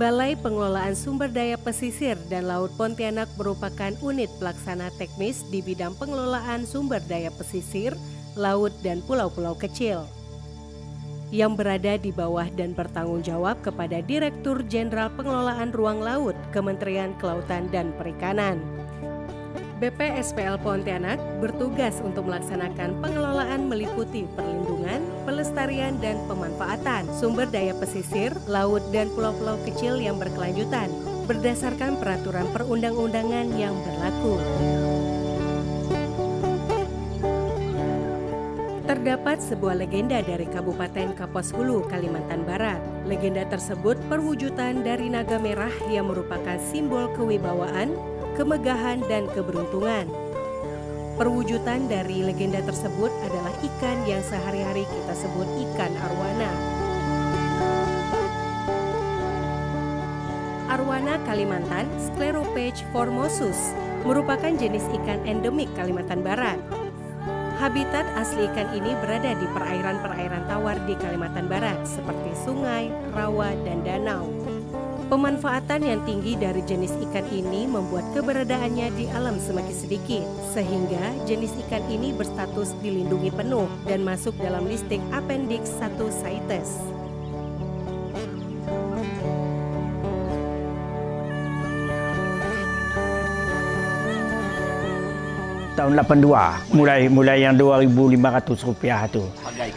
Balai Pengelolaan Sumber Daya Pesisir dan Laut Pontianak merupakan unit pelaksana teknis di bidang pengelolaan sumber daya pesisir, laut, dan pulau-pulau kecil yang berada di bawah dan bertanggung jawab kepada Direktur Jenderal Pengelolaan Ruang Laut, Kementerian Kelautan dan Perikanan. BPSPL Pontianak bertugas untuk melaksanakan pengelolaan meliputi perlindungan, pelestarian, dan pemanfaatan sumber daya pesisir, laut, dan pulau-pulau kecil yang berkelanjutan berdasarkan peraturan perundang-undangan yang berlaku. Terdapat sebuah legenda dari Kabupaten Kapuas Hulu, Kalimantan Barat. Legenda tersebut perwujudan dari naga merah yang merupakan simbol kewibawaan, kemegahan, dan keberuntungan. Perwujudan dari legenda tersebut adalah ikan yang sehari-hari kita sebut ikan arwana. Arwana Kalimantan, Scleropage formosus, merupakan jenis ikan endemik Kalimantan Barat. Habitat asli ikan ini berada di perairan-perairan tawar di Kalimantan Barat seperti sungai, rawa, dan danau. Pemanfaatan yang tinggi dari jenis ikan ini membuat keberadaannya di alam semakin sedikit, sehingga jenis ikan ini berstatus dilindungi penuh dan masuk dalam listing Appendix 1 CITES. Tahun 82, mulai yang Rp2.500 tu.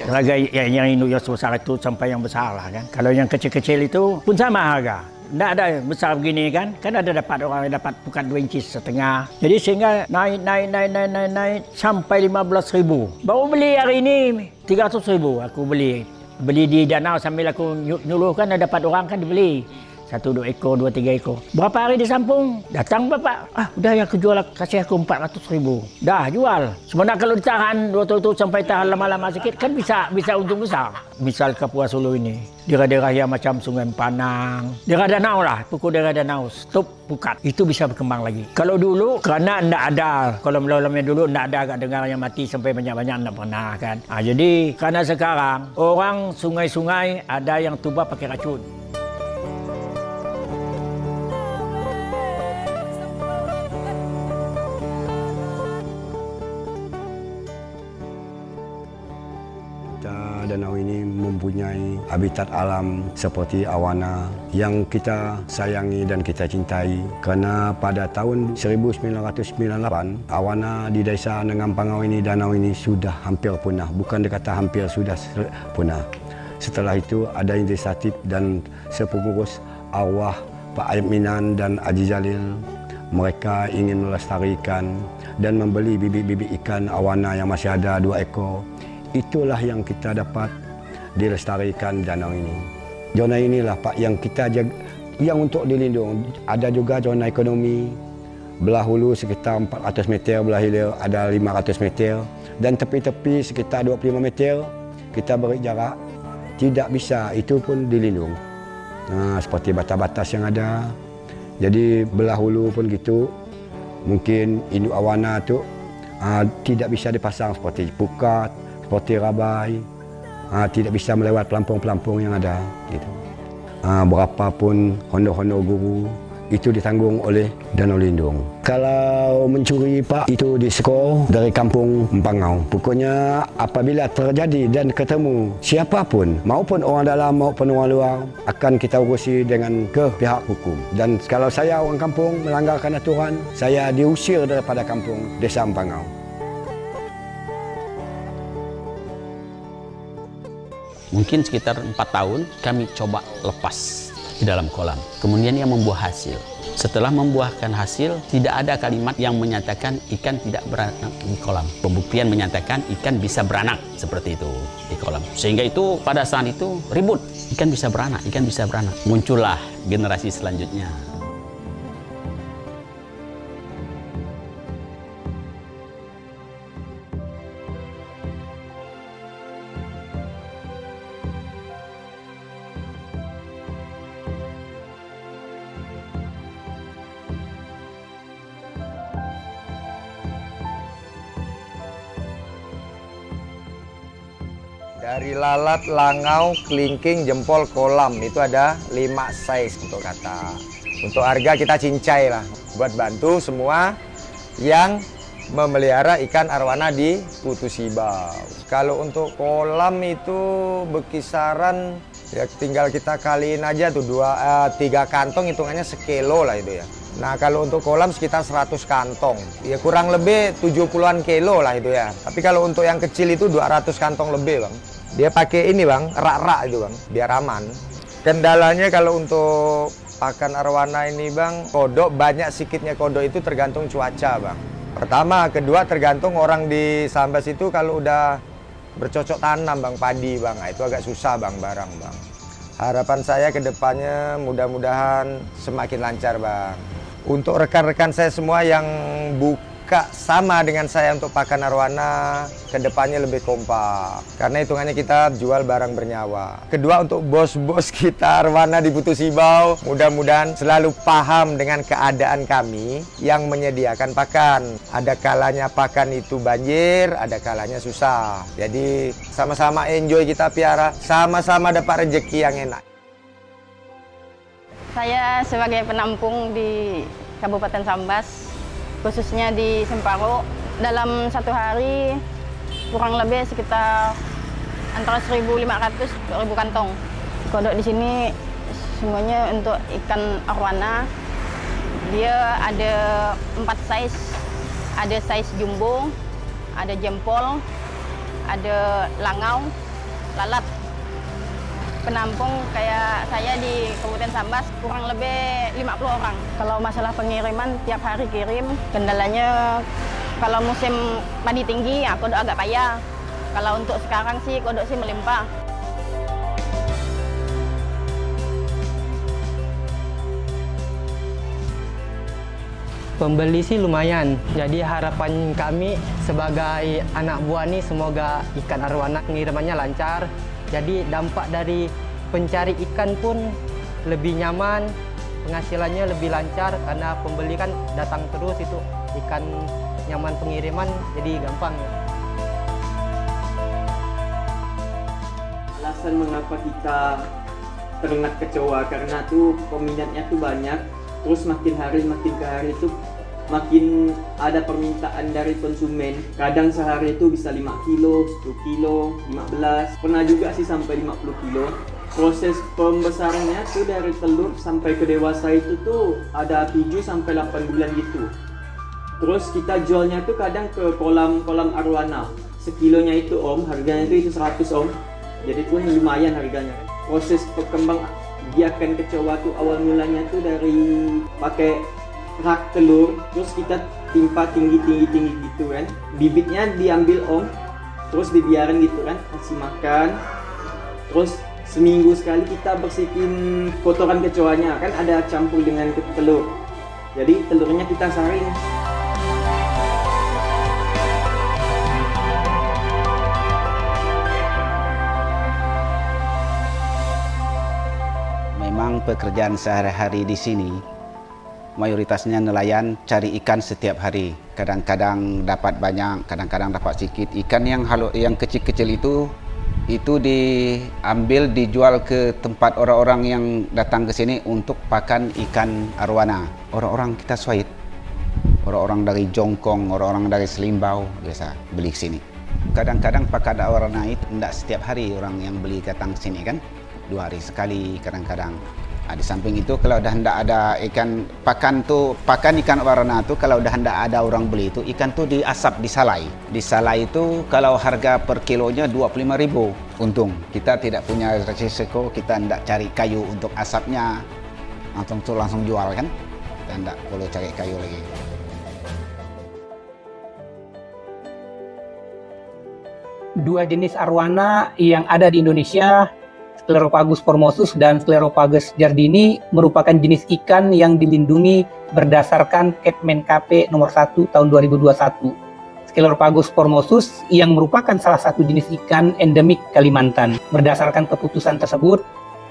Harga yang induk yang sebesar itu sampai yang besar lah kan. Kalau yang kecil-kecil itu pun sama harga. Tidak ada besar begini kan ada dapat orang yang dapat bukan 2,5 inci. Jadi sehingga naik sampai 15.000. Baru beli hari ini 300.000 aku beli di danau sambil aku nyuluh kan dapat orang kan dibeli. 1, 2 ekor, 2, 3 ekor. Berapa hari disampung? Datang bapak. Udah yang aku jual, kasih aku 400.000. Dah jual. Sebenarnya kalau ditahan waktu itu sampai tahan lama-lama sikit kan bisa untung besar. Misal Kapuas Hulu ini, daerah-daerah yang macam Sungai Panang, daerah danau lah, pokok daerah danau, stop pukat. Itu bisa berkembang lagi. Kalau dulu kerana tidak ada, kalau malamnya dulu tidak ada agak dengar yang mati sampai banyak-banyak tidak pernah kan. Jadi karena sekarang orang sungai-sungai ada yang tuba pakai racun. Danau ini mempunyai habitat alam seperti awana yang kita sayangi dan kita cintai. Kerana pada tahun 1998, awana di desa Nengampangau ini, danau ini sudah hampir punah. Bukan dikata hampir, sudah punah. Setelah itu ada inisiatif dan sepengurus arwah Pak Ayub Minan dan Haji Jalil. Mereka ingin melestarikan dan membeli bibit-bibit ikan awana yang masih ada 2 ekor. Itulah yang kita dapat dilestarikan danau ini. Zona inilah Pak yang kita jaga, yang untuk dilindung. Ada juga zona ekonomi. Belah hulu sekitar 400 meter, belah hilir ada 500 meter. Dan tepi-tepi sekitar 25 meter kita beri jarak. Tidak bisa, itu pun dilindung. Seperti batas-batas yang ada. Jadi belah hulu pun gitu. Mungkin induk awana tu tidak bisa dipasang seperti pukat, seperti rabai, tidak bisa melewat pelampung-pelampung yang ada. Gitu. Berapapun honor-honor guru, itu ditanggung oleh Danau Lindung. Kalau mencuri Pak, itu diskor dari kampung Empangau. Pokoknya apabila terjadi dan ketemu siapapun, maupun orang dalam maupun orang luar, akan kita urusi dengan ke pihak hukum. Dan kalau saya orang kampung melanggarkan aturan, saya diusir daripada kampung Desa Empangau. Mungkin sekitar 4 tahun kami coba lepas di dalam kolam. Kemudian yang membuah hasil. Setelah membuahkan hasil, tidak ada kalimat yang menyatakan ikan tidak beranak di kolam. Pembuktian menyatakan ikan bisa beranak seperti itu di kolam. Sehingga itu pada saat itu ribut. Ikan bisa beranak, ikan bisa beranak. Muncullah generasi selanjutnya. Dari lalat, langau, kelingking, jempol, kolam itu ada 5 size untuk kata. Untuk harga kita cincai lah buat bantu semua yang memelihara ikan arwana di Putu Sibau. Kalau untuk kolam itu berkisaran ya tinggal kita kaliin aja tuh 3 kantong hitungannya sekilo lah itu ya. Nah kalau untuk kolam sekitar 100 kantong, ya kurang lebih 70-an kilo lah itu ya. Tapi kalau untuk yang kecil itu 200 kantong lebih bang. Dia pakai ini bang, rak-rak itu bang, biar aman. Kendalanya kalau untuk pakan arwana ini bang, kodok banyak sikitnya kodok itu tergantung cuaca bang. Pertama, kedua tergantung orang di Sambas itu kalau udah bercocok tanam bang, padi bang, nah, itu agak susah bang barang bang. Harapan saya ke depannya mudah-mudahan semakin lancar bang. Untuk rekan-rekan saya semua yang buka sama dengan saya untuk pakan arwana, kedepannya lebih kompak. Karena hitungannya kita jual barang bernyawa. Kedua untuk bos-bos kita arwana di Putu Sibau, mudah-mudahan selalu paham dengan keadaan kami yang menyediakan pakan. Ada kalanya pakan itu banjir, ada kalanya susah. Jadi sama-sama enjoy kita piara, sama-sama dapat rezeki yang enak. Saya sebagai penampung di Kabupaten Sambas, khususnya di Semparo, dalam satu hari kurang lebih sekitar antara 1.500 ke 1.000 kantong. Kodok di sini semuanya untuk ikan arwana. Dia ada 4 size, ada size jumbo, ada jempol, ada langau, lalat. Penampung kayak saya di Kabupaten Sambas kurang lebih 50 orang. Kalau masalah pengiriman tiap hari kirim, kendalanya kalau musim padi tinggi ya kodok agak payah. Kalau untuk sekarang sih kodok sih melimpah. Pembeli sih lumayan, jadi harapan kami sebagai anak buah nih semoga ikan arwana pengirimannya lancar. Jadi dampak dari pencari ikan pun lebih nyaman, penghasilannya lebih lancar karena pembeli kan datang terus itu ikan nyaman pengiriman jadi gampang. Alasan mengapa kita ternak kecoa karena tuh peminatnya tuh banyak, terus makin ke hari itu makin ada permintaan dari konsumen. Kadang sehari itu bisa 5 kilo, 10 kilo, 15, pernah juga sih sampai 50 kilo. Proses pembesarannya tuh dari telur sampai ke dewasa itu tuh ada 7 sampai 8 bulan gitu. Terus kita jualnya tuh kadang ke kolam arwana. Sekilonya itu harganya itu 100 Jadi tuh lumayan harganya. Proses perkembang biakan kecoa tuh awal mulanya tuh dari pakai rak telur, terus kita timpa tinggi gitu kan. Bibitnya diambil terus dibiarin gitu kan, kasih makan. Terus seminggu sekali kita bersihin kotoran kecoanya, kan ada campur dengan telur. Jadi telurnya kita saring. Memang pekerjaan sehari-hari di sini mayoritasnya nelayan cari ikan setiap hari. Kadang-kadang dapat banyak, kadang-kadang dapat sedikit. Ikan yang kecil-kecil itu diambil dijual ke tempat orang-orang yang datang ke sini untuk pakan ikan arwana. Orang-orang kita Swahili, orang-orang dari Jongkong, orang-orang dari Selimbau biasa beli ke sini. Kadang-kadang pakan arwana itu tidak setiap hari orang yang beli datang ke sini kan. 2 hari sekali kadang-kadang. Di samping itu kalau dah hendak ada pakan ikan arwana tu kalau dah hendak ada orang beli itu ikan tu diasap disalai. Disalai itu kalau harga per kilonya 25.000 untung. Kita tidak punya resiko, kita hendak cari kayu untuk asapnya. Langsung jual kan. Kita hendak perlu cari kayu lagi. Dua jenis arwana yang ada di Indonesia, Sclerophagus formosus dan Sclerophagus jardini, merupakan jenis ikan yang dilindungi berdasarkan Kepmen KP nomor 1 tahun 2021. Sclerophagus formosus yang merupakan salah satu jenis ikan endemik Kalimantan. Berdasarkan keputusan tersebut,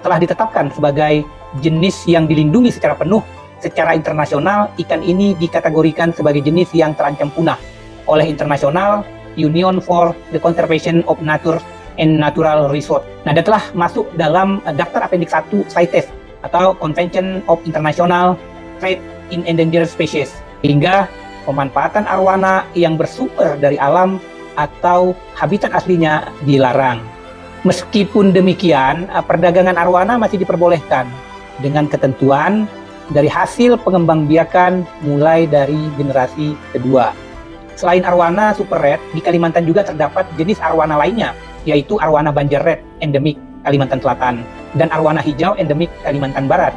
telah ditetapkan sebagai jenis yang dilindungi secara penuh. Secara internasional, ikan ini dikategorikan sebagai jenis yang terancam punah oleh International Union for the Conservation of Nature and Natural Resource. Nah, dia telah masuk dalam daftar Appendix 1 CITES atau Convention of International Trade in Endangered Species, sehingga pemanfaatan arwana yang bersumber dari alam atau habitat aslinya dilarang. Meskipun demikian, perdagangan arwana masih diperbolehkan dengan ketentuan dari hasil pengembangbiakan mulai dari generasi kedua. Selain arwana super red, di Kalimantan juga terdapat jenis arwana lainnya, yaitu arwana banjar red endemik Kalimantan Selatan dan arwana hijau endemik Kalimantan Barat.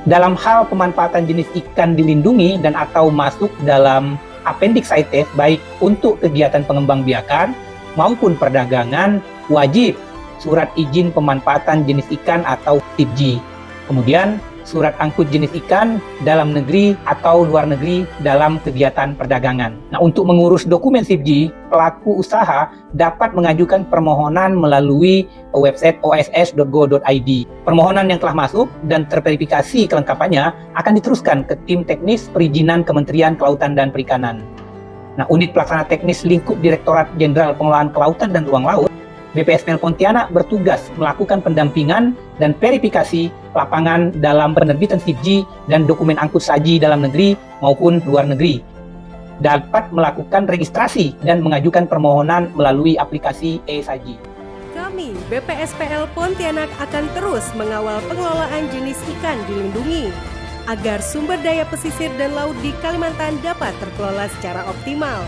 Dalam hal pemanfaatan jenis ikan dilindungi dan atau masuk dalam Appendix CITES, baik untuk kegiatan pengembangbiakan maupun perdagangan, wajib surat izin pemanfaatan jenis ikan atau SIPJ. Kemudian surat angkut jenis ikan dalam negeri atau luar negeri dalam kegiatan perdagangan. Nah, untuk mengurus dokumen SIPJ, pelaku usaha dapat mengajukan permohonan melalui website oss.go.id. Permohonan yang telah masuk dan terverifikasi kelengkapannya akan diteruskan ke tim teknis perizinan Kementerian Kelautan dan Perikanan. Nah, unit pelaksana teknis lingkup Direktorat Jenderal Pengelolaan Kelautan dan Ruang Laut BPSPL Pontianak bertugas melakukan pendampingan dan verifikasi lapangan dalam penerbitan SIPJ dan dokumen angkut saji dalam negeri maupun luar negeri. Dapat melakukan registrasi dan mengajukan permohonan melalui aplikasi e-saji. Kami, BPSPL Pontianak akan terus mengawal pengelolaan jenis ikan dilindungi agar sumber daya pesisir dan laut di Kalimantan dapat terkelola secara optimal.